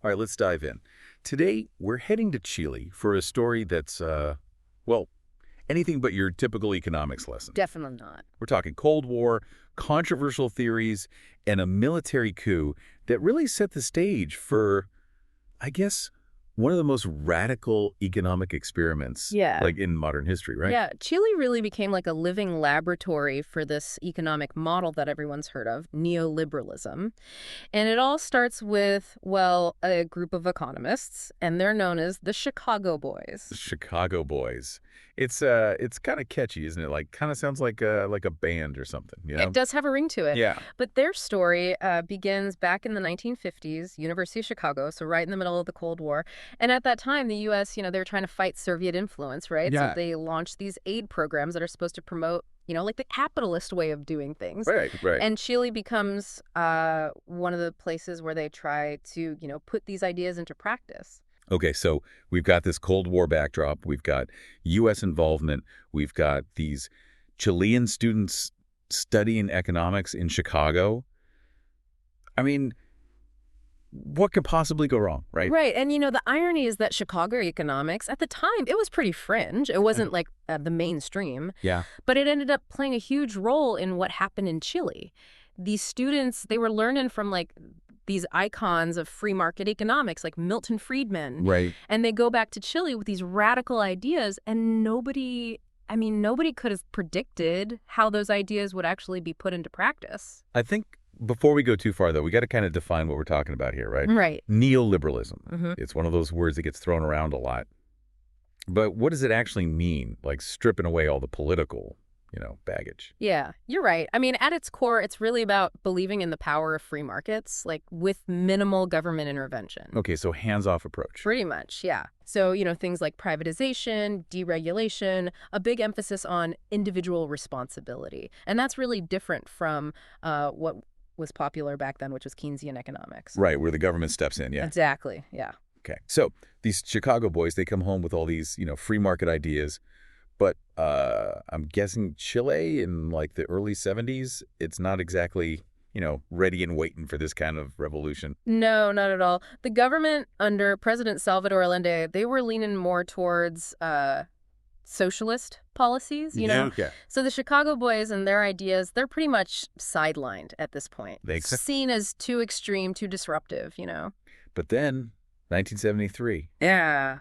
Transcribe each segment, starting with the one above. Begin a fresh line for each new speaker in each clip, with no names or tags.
All right, let's dive in. Today, we're heading to Chile for a story that's, well, anything but your typical economics lesson.
Definitely not.
We're talking Cold War, controversial theories, and a military coup that really set the stage for, I guess, one of the most radical economic experiments,
Yeah.
like in modern history, right?
Yeah, Chile really became like a living laboratory for this economic model that everyone's heard of, neoliberalism. And it all starts with, well, a group of economists, and they're known as the Chicago
The
Boys.
Chicago Boys. It's kind of catchy, isn't it? Like, kind of sounds like a band or something, you
It
know?
does have a ring to it.
Yeah.
But their story begins back in the 1950s, University of Chicago, so right in the middle of the Cold War. And at that time, the U.S., they were trying to fight Soviet influence, right? So
Yeah.
they launched these aid programs that are supposed to promote, like the capitalist way of doing things.
Right, right.
And Chile becomes one of the places where they try to, put these ideas into practice.
Okay, so we've got this Cold War backdrop. We've got U.S. involvement. We've got these Chilean students studying economics in Chicago. I mean, what could possibly go wrong, right?
Right. And, the irony is that Chicago economics, at the time, it was pretty fringe. It wasn't like the mainstream,
Yeah.
but it ended up playing a huge role in what happened in Chile. These students, they were learning from like these icons of free market economics like Milton Friedman.
Right.
And they go back to Chile with these radical ideas, and nobody could have predicted how those ideas would actually be put into practice.
I think before we go too far, though, we got to kind of define what we're talking about here, right?
Right.
Neoliberalism.
Hmm.
It's one of those words that gets thrown around a lot. But what does it actually mean, like stripping away all the political, baggage?
Yeah, you're right. At its core, it's really about believing in the power of free markets, like with minimal government intervention.
Okay, so hands-off approach.
Pretty much, yeah. So, things like privatization, deregulation, a big emphasis on individual responsibility. And that's really different from what was popular back then, which was Keynesian economics.
Right, where the government steps in, yeah.
Exactly, yeah.
Okay. So these Chicago boys, they come home with all these, free market ideas. But I'm guessing Chile in like the early 70s, it's not exactly, ready and waiting for this kind of revolution.
No, not at all. The government under President Salvador Allende, they were leaning more towards socialist policies,
Okay.
So the Chicago Boys and their ideas, they're pretty much sidelined at this point.
They accept.
Seen as too extreme, too disruptive.
But then, 1973,
Yeah,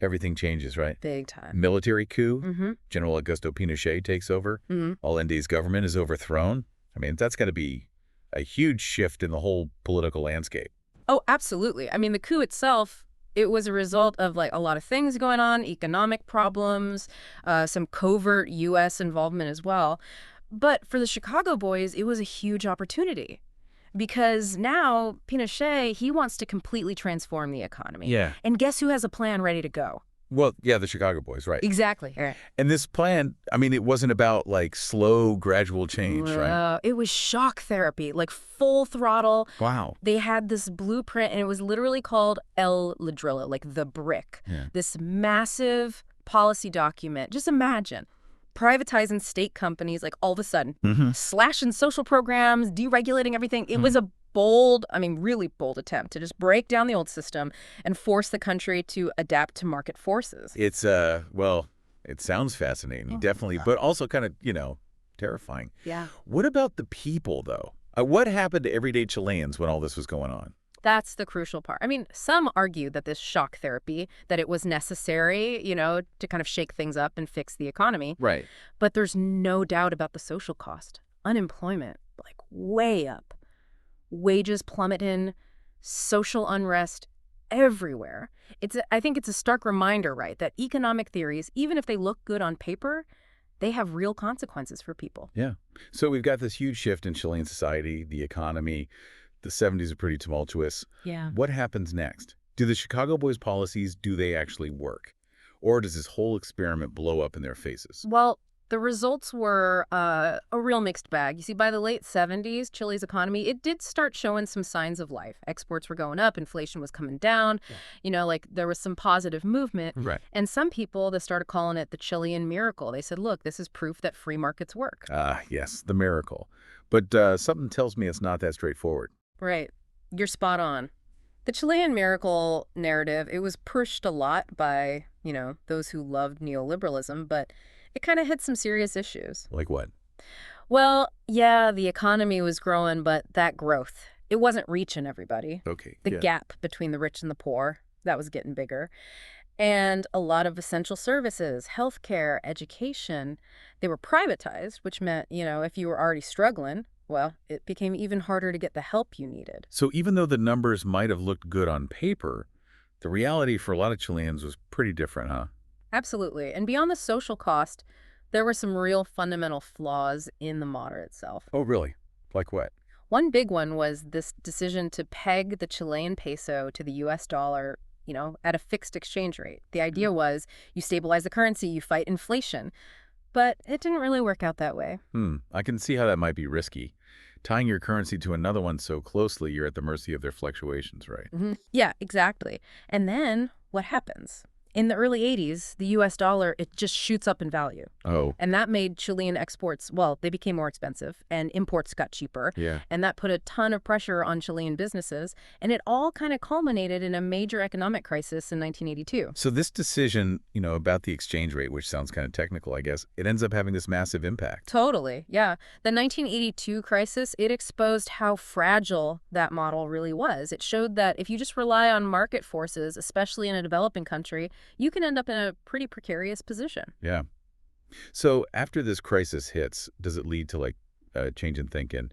everything changes, right?
big time.
Military coup,
Mm-hmm.
General Augusto Pinochet takes over.
Mm-hmm.
Allende's government is overthrown. I mean, that's going to be a huge shift in the whole political landscape.
Oh, absolutely. The coup itself, it was a result of like a lot of things going on, economic problems, some covert U.S. involvement as well. But for the Chicago Boys, it was a huge opportunity because now Pinochet, he wants to completely transform the economy.
Yeah.
And guess who has a plan ready to go?
Well, yeah, the Chicago boys, right.
Exactly. Right.
And this plan, it wasn't about like slow, gradual change, right?
It was shock therapy, like full throttle.
Wow.
They had this blueprint, and it was literally called El Ladrillo, like the brick.
Yeah.
This massive policy document. Just imagine privatizing state companies, like all of a sudden, slashing social programs, deregulating everything. It was a bold, really bold attempt to just break down the old system and force the country to adapt to market forces.
It's, well, it sounds fascinating, definitely, but also kind of, terrifying.
Yeah.
What about the people, though? What happened to everyday Chileans when all this was going on?
That's the crucial part. Some argue that this shock therapy, that it was necessary, to kind of shake things up and fix the economy.
Right.
But there's no doubt about the social cost. Unemployment, like way up. Wages plummeting, social unrest everywhere. I think it's a stark reminder, right, that economic theories, even if they look good on paper, they have real consequences for people.
Yeah. So we've got this huge shift in Chilean society, the economy. The 70s are pretty tumultuous.
Yeah.
What happens next? Do the Chicago Boys policies, do they actually work? Or does this whole experiment blow up in their faces?
Well, the results were a real mixed bag. You see, by the late 70s, Chile's economy, it did start showing some signs of life. Exports were going up, inflation was coming down, there was some positive movement.
Right.
And some people, they started calling it the Chilean miracle. They said, look, this is proof that free markets work.
Yes, the miracle. But something tells me it's not that straightforward.
Right. You're spot on. The Chilean miracle narrative, it was pushed a lot by, those who loved neoliberalism, but it kind of hit some serious issues.
Like what?
Well, yeah, the economy was growing, but that growth, it wasn't reaching everybody.
Okay,
The
yeah.
gap between the rich and the poor, that was getting bigger. And a lot of essential services, healthcare, education, they were privatized, which meant, if you were already struggling, well, it became even harder to get the help you needed.
So even though the numbers might have looked good on paper, the reality for a lot of Chileans was pretty different, huh?
Absolutely. And beyond the social cost, there were some real fundamental flaws in the model itself.
Oh, really? Like what?
One big one was this decision to peg the Chilean peso to the US dollar, at a fixed exchange rate. The idea was you stabilize the currency, you fight inflation. But it didn't really work out that way.
I can see how that might be risky. Tying your currency to another one so closely, you're at the mercy of their fluctuations, right?
Yeah, exactly. And then what happens? In the early 80s, the US dollar, it just shoots up in value.
Oh,
And that made Chilean exports, well, they became more expensive and imports got cheaper.
yeah.
And that put a ton of pressure on Chilean businesses. And it all kind of culminated in a major economic crisis in 1982.
So this decision, about the exchange rate, which sounds kind of technical, I guess, it ends up having this massive impact.
Totally, yeah. The 1982 crisis, it exposed how fragile that model really was. It showed that if you just rely on market forces, especially in a developing country, you can end up in a pretty precarious position.
Yeah. So after this crisis hits, does it lead to like a change in thinking?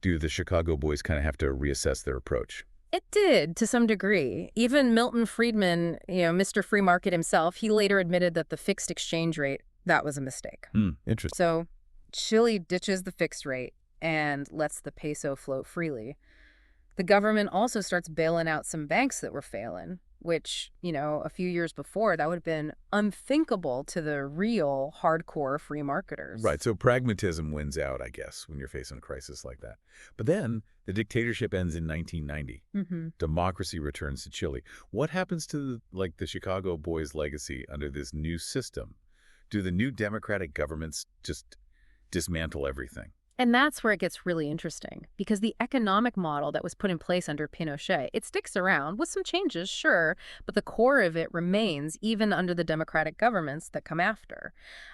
Do the Chicago boys kind of have to reassess their approach?
It did, to some degree. Even Milton Friedman, Mr. Free Market himself, he later admitted that the fixed exchange rate, that was a mistake.
Interesting.
So Chile ditches the fixed rate and lets the peso float freely. The government also starts bailing out some banks that were failing, which, a few years before, that would have been unthinkable to the real hardcore free marketers.
Right. So pragmatism wins out, I guess, when you're facing a crisis like that. But then the dictatorship ends in 1990. Democracy returns to Chile. What happens to the Chicago boys' legacy under this new system? Do the new democratic governments just dismantle everything?
And that's where it gets really interesting, because the economic model that was put in place under Pinochet, it sticks around with some changes, sure, but the core of it remains even under the democratic governments that come after.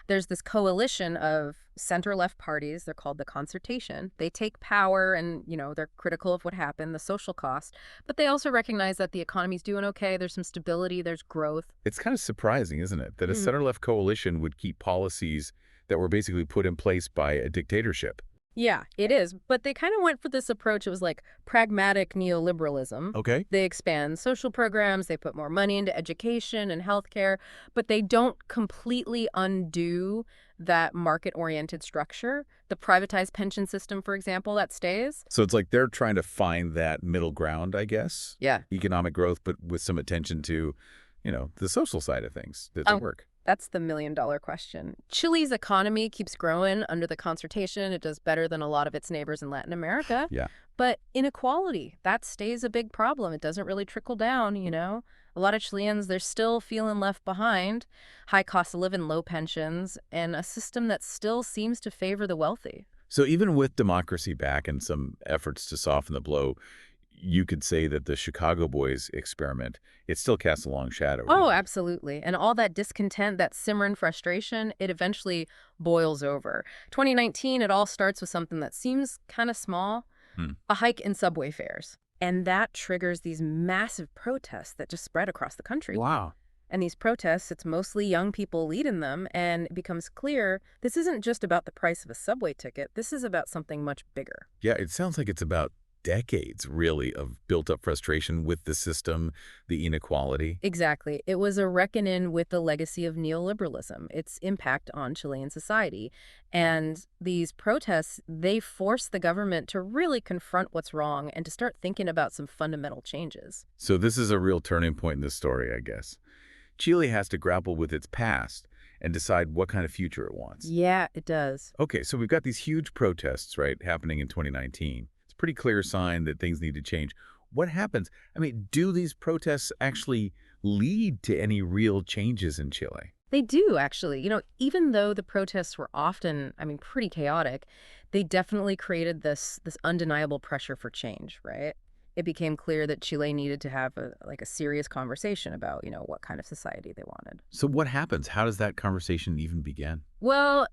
There's this coalition of center-left parties, they're called the Concertation. They take power and, they're critical of what happened, the social cost, but they also recognize that the economy's doing okay, there's some stability, there's growth.
It's kind of surprising, isn't it, that a center-left coalition would keep policies that were basically put in place by a dictatorship.
Yeah, it is. But they kind of went for this approach. It was like pragmatic neoliberalism.
Okay.
They expand social programs, they put more money into education and healthcare, but they don't completely undo that market-oriented structure. The privatized pension system, for example, that stays.
So it's like they're trying to find that middle ground, I guess.
Yeah.
Economic growth, but with some attention to, the social side of things. Does it work?
That's the million-dollar question. Chile's economy keeps growing under the Concertation. It does better than a lot of its neighbors in Latin America.
Yeah.
But inequality, that stays a big problem. It doesn't really trickle down, A lot of Chileans, they're still feeling left behind. High cost of living, low pensions, and a system that still seems to favor the wealthy.
So even with democracy back and some efforts to soften the blow, you could say that the Chicago boys experiment, it still casts a long shadow.
Oh,
Really.
absolutely. And all that discontent, that simmering frustration, it eventually boils over. 2019, it all starts with something that seems kind of small, a hike in subway fares. And that triggers these massive protests that just spread across the country.
Wow.
And these protests, it's mostly young people leading them, and it becomes clear this isn't just about the price of a subway ticket. This is about something much bigger.
Yeah, it sounds like it's about decades, really, of built-up frustration with the system, the inequality.
Exactly. It was a reckoning with the legacy of neoliberalism, its impact on Chilean society. And these protests, they force the government to really confront what's wrong and to start thinking about some fundamental changes.
So this is a real turning point in the story, I guess. Chile has to grapple with its past and decide what kind of future it wants.
Yeah, it does.
Okay, so we've got these huge protests, right, happening in 2019. It's a pretty clear sign that things need to change. What happens? I mean, do these protests actually lead to any real changes in Chile?
They do, actually. Even though the protests were often, pretty chaotic, they definitely created this undeniable pressure for change, right? it became clear that Chile needed to have a serious conversation about, what kind of society they wanted.
So what happens? How does that conversation even begin?
Well,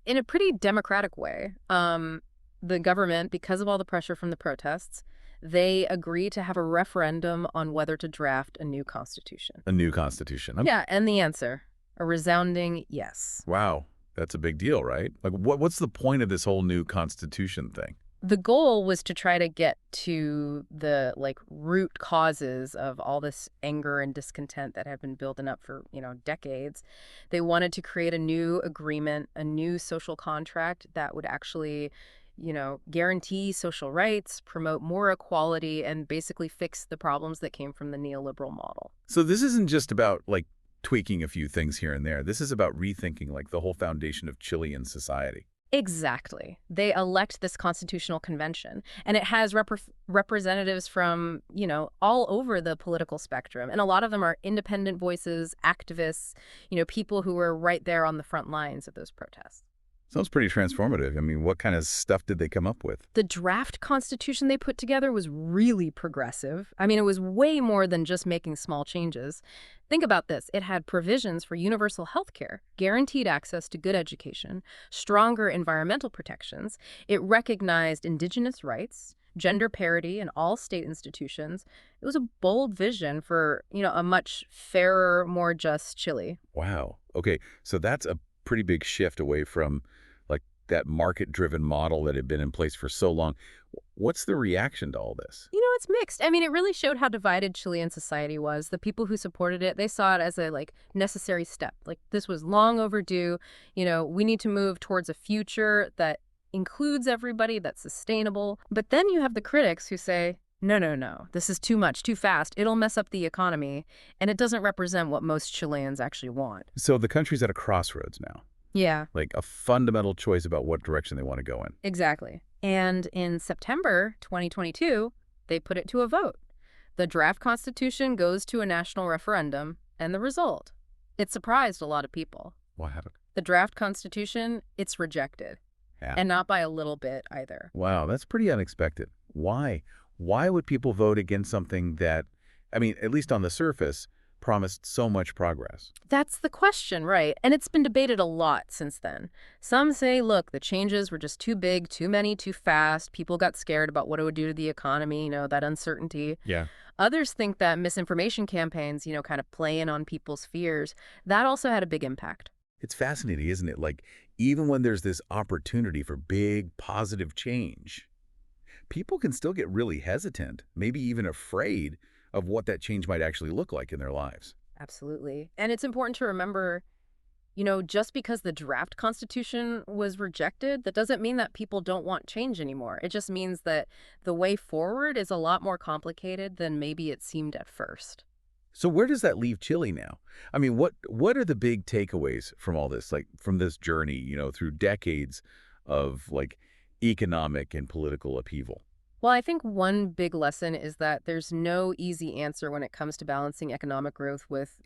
in a pretty democratic way, the government, because of all the pressure from the protests, they agree to have a referendum on whether to draft a new constitution.
A new constitution.
Yeah, and the answer, a resounding yes.
Wow, that's a big deal, right? Like, what's the point of this whole new constitution thing?
The goal was to try to get to the root causes of all this anger and discontent that had been building up for, decades. They wanted to create a new agreement, a new social contract that would actually, guarantee social rights, promote more equality, and basically fix the problems that came from the neoliberal model.
So this isn't just about, like, tweaking a few things here and there. This is about rethinking, like, the whole foundation of Chilean society.
Exactly. They elect this constitutional convention, and it has representatives from, all over the political spectrum. And a lot of them are independent voices, activists, people who were right there on the front lines of those protests.
Sounds pretty transformative. I mean, what kind of stuff did they come up with?
The draft constitution they put together was really progressive. I mean, it was way more than just making small changes. Think about this. It had provisions for universal health care, guaranteed access to good education, stronger environmental protections. It recognized indigenous rights, gender parity in all state institutions. It was a bold vision for, a much fairer, more just Chile.
Wow. Okay, so that's a pretty big shift away from, like, that market-driven model that had been in place for so long. What's the reaction to all this?
It's mixed. I mean, it really showed how divided Chilean society was. The people who supported it, they saw it as a necessary step. Like, this was long overdue. We need to move towards a future that includes everybody, that's sustainable. But then you have the critics who say, no, no, no, this is too much, too fast. It'll mess up the economy, and it doesn't represent what most Chileans actually want.
So the country's at a crossroads now,
Yeah,
like a fundamental choice about what direction they want to go in.
exactly. And in September 2022, they put it to a vote. The draft constitution goes to a national referendum, and the result, it surprised a lot of people.
What happened?
The draft constitution, it's rejected,
Yeah.
and not by a little bit either.
Wow, that's pretty unexpected. Why? Why would people vote against something that, I mean, at least on the surface, promised so much progress?
That's the question, right? And it's been debated a lot since then. Some say, look, the changes were just too big, too many, too fast. People got scared about what it would do to the economy, that uncertainty.
Yeah.
Others think that misinformation campaigns, kind of playing on people's fears, that also had a big impact.
It's fascinating, isn't it? Like, even when there's this opportunity for big, positive change, people can still get really hesitant, maybe even afraid of what that change might actually look like in their lives.
Absolutely. And it's important to remember, just because the draft constitution was rejected, that doesn't mean that people don't want change anymore. It just means that the way forward is a lot more complicated than maybe it seemed at first.
So where does that leave Chile now? I mean, what are the big takeaways from all this, like from this journey, through decades of like economic and political upheaval?
Well, I think one big lesson is that there's no easy answer when it comes to balancing economic growth with,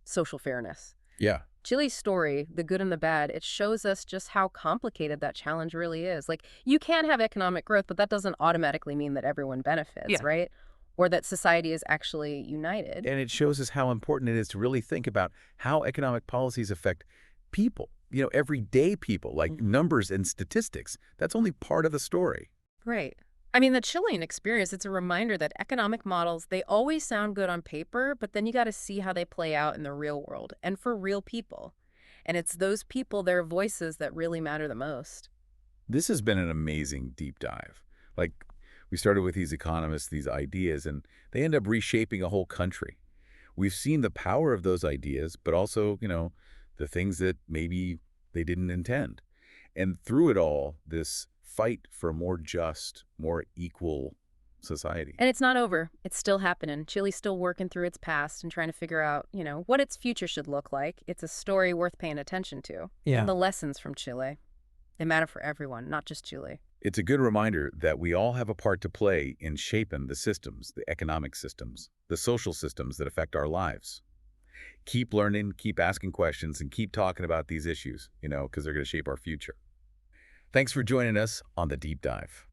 social fairness.
Yeah.
Chile's story, the good and the bad, it shows us just how complicated that challenge really is. Like, you can have economic growth, but that doesn't automatically mean that everyone benefits,
Yeah.
right? Or that society is actually united.
And it shows us how important it is to really think about how economic policies affect people, everyday people, like numbers and statistics. That's only part of the story.
Right. I mean, the Chilean experience, it's a reminder that economic models, they always sound good on paper, but then you got to see how they play out in the real world and for real people. And it's those people, their voices, that really matter the most.
This has been an amazing deep dive. Like, we started with these economists, these ideas, and they end up reshaping a whole country. We've seen the power of those ideas, but also, the things that maybe they didn't intend. And through it all, this fight for a more just, more equal society.
And it's not over. It's still happening. Chile's still working through its past and trying to figure out, what its future should look like. It's a story worth paying attention to.
Yeah.
And the lessons from Chile, they matter for everyone, not just Chile.
It's a good reminder that we all have a part to play in shaping the systems, the economic systems, the social systems that affect our lives. Keep learning, keep asking questions, and keep talking about these issues, because they're going to shape our future. Thanks for joining us on The Deep Dive.